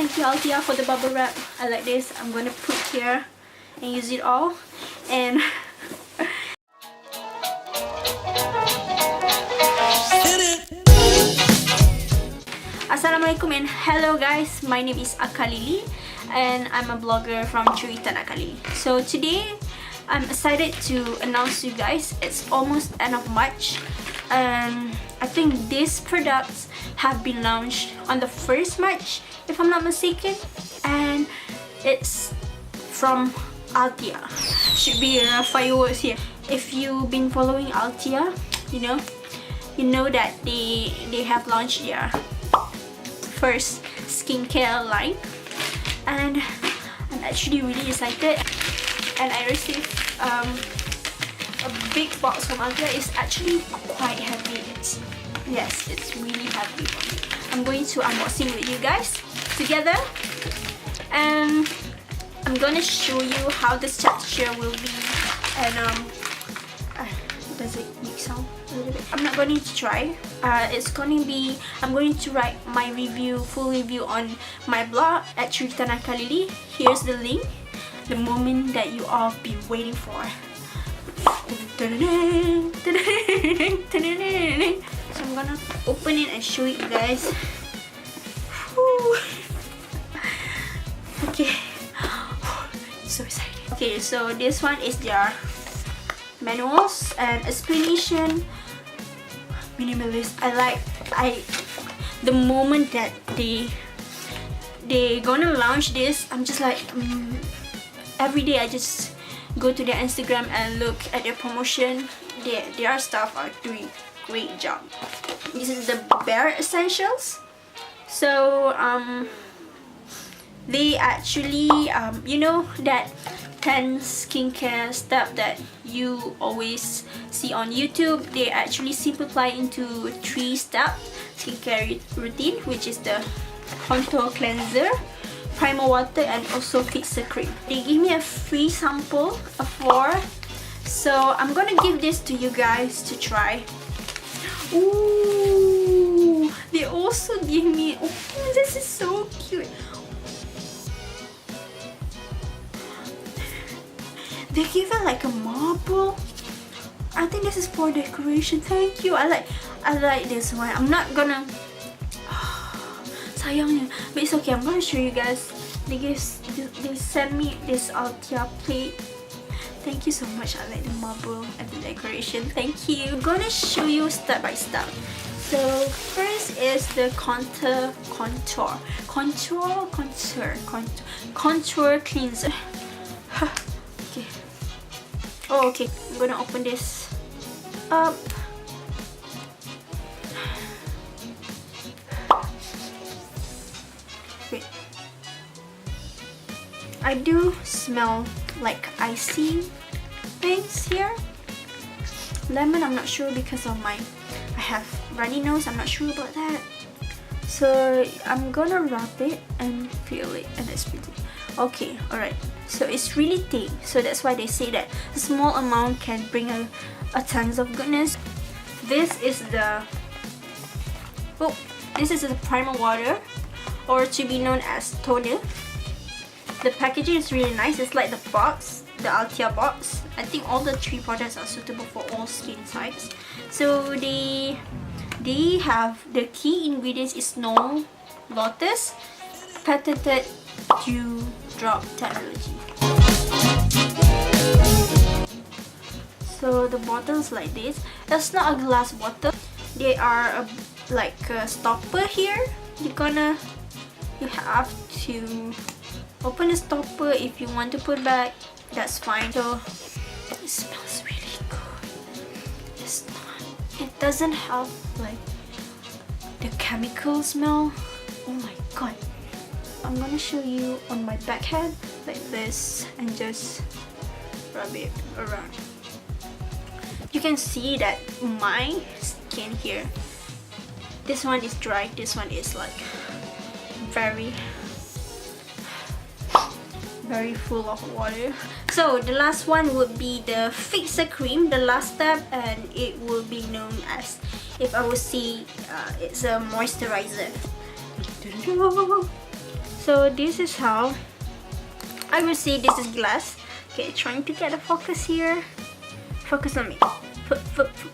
Thank you, Althea, for the bubble wrap. I like this. I'm gonna put here and use it all. And Assalamualaikum and hello guys, my name is Aqalili and I'm a blogger from Cerita Aqalili. So today I'm excited to announce you guys it's almost end of March and I think these products have been launched on the 1st March if I'm not mistaken, and it's from Althea. Should be fireworks here. If you've been following Althea, you know that they have launched their first skincare line, and I'm actually really excited. And I received a big box from Althea. It's actually quite heavy. It's really heavy. I'm going to unboxing with you guys together, and I'm gonna show you how this texture will be. And does it make sound a little bit? I'm not going to try. I'm going to write my full review on my blog at Cerita Aqalili. Here's the link, the moment that you all been waiting for. So I'm gonna open it and show you guys. Okay, so excited. Okay, so this one is their manuals and explanation. Minimalist. The moment that they gonna launch this, I'm just like every day I just go to their Instagram and look at their promotion. Their staff are doing great job. This is the bare essentials. So they actually you know that 10 skincare stuff that you always see on YouTube, they actually simplify into 3-step skincare routine, which is the contour cleanser, primer water, and also fixer cream. They give me a free sample of 4, so I'm gonna give this to you guys to try. Ooh, they also give me, oh, this is so cute. They give it like a marble. I think this is for decoration. Thank you. I like this one. I'm not gonna sayangnya, but it's okay. I'm gonna show you guys. They sent me this Althea plate. Thank you so much. I like the marble and the decoration. Thank you. I'm gonna show you step by step. So first is the contour cleanser. Okay. Oh, okay. I'm gonna open this up. Wait. I do smell like icy things here. Lemon, I'm not sure because of I have runny nose. I'm not sure about that. So I'm gonna rub it and feel it, and it's pretty. Okay, alright. So it's really thick, so that's why they say that a small amount can bring a tons of goodness. This is the primer water, or to be known as toner. The packaging is really nice. It's like the box, the Althea box. I think all the 3 products are suitable for all skin types. So they have the key ingredients is snow lotus, patented dewdrop technology. So the bottles like this. That's not a glass bottle. They are like a stopper here. You have to open the stopper if you want to put back. That's fine. So it smells really good. It doesn't have like the chemical smell. Oh my god. I'm gonna show you on my backhand like this and just rub it around. You can see that my skin here, this one is dry, this one is like very full of water. So the last one would be the fixer cream, the last step, and it will be known as, if I would say, it's a moisturizer. So this is how I will say. This is glass. Okay, trying to get a focus here. Focus on me.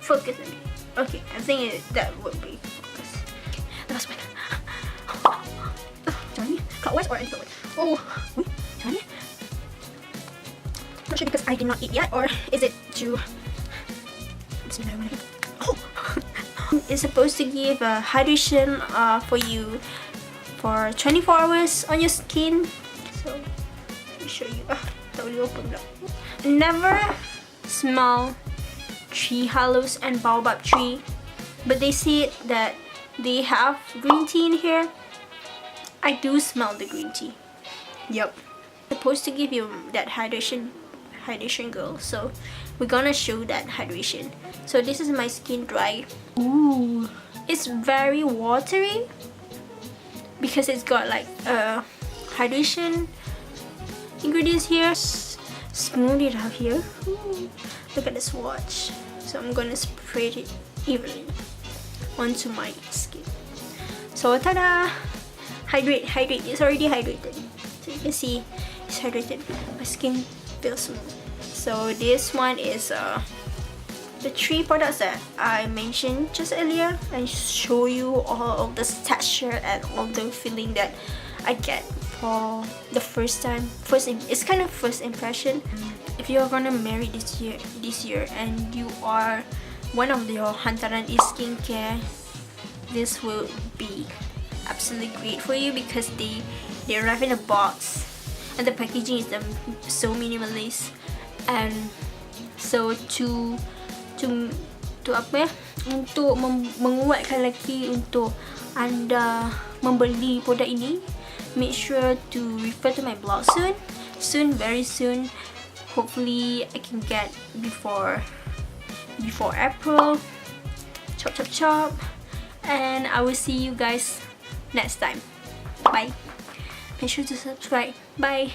Focus on me. Okay, I think that would be focus. Okay, last one. Johnny, clockwise or anti-clockwise? Oh, wait, Johnny. Not sure because I did not eat yet, or is it too? Oh. It's supposed to give a hydration for you for 24 hours on your skin. So let me show you. Tak boleh open pula. Never smell tree hollows and baobab tree, but they say that they have green tea in here. I do smell the green tea. Yep. Supposed to give you that hydration girl, so we're gonna show that hydration. So this is my skin dry. Ooh, it's very watery because it's got like hydration ingredients here. Smooth it out here. Ooh, look at the swatch. So I'm gonna spread it evenly onto my skin. So tada! Hydrate. It's already hydrated. So you can see it's hydrated. My skin feels smooth. So this one is the 3 products that I mentioned just earlier, and show you all of the texture and all the feeling that I get for the first time. It's kind of first impression. If you're gonna marry this year and you are one of your hantaran is skincare, this will be absolutely great for you because they arrive in a box and the packaging is so minimalist. And so to apa ya, untuk menguatkan lagi untuk anda membeli produk ini, make sure to refer to my blog soon, very soon. Hopefully I can get before April. Chop, and I will see you guys next time. Bye. Make sure to subscribe. Bye.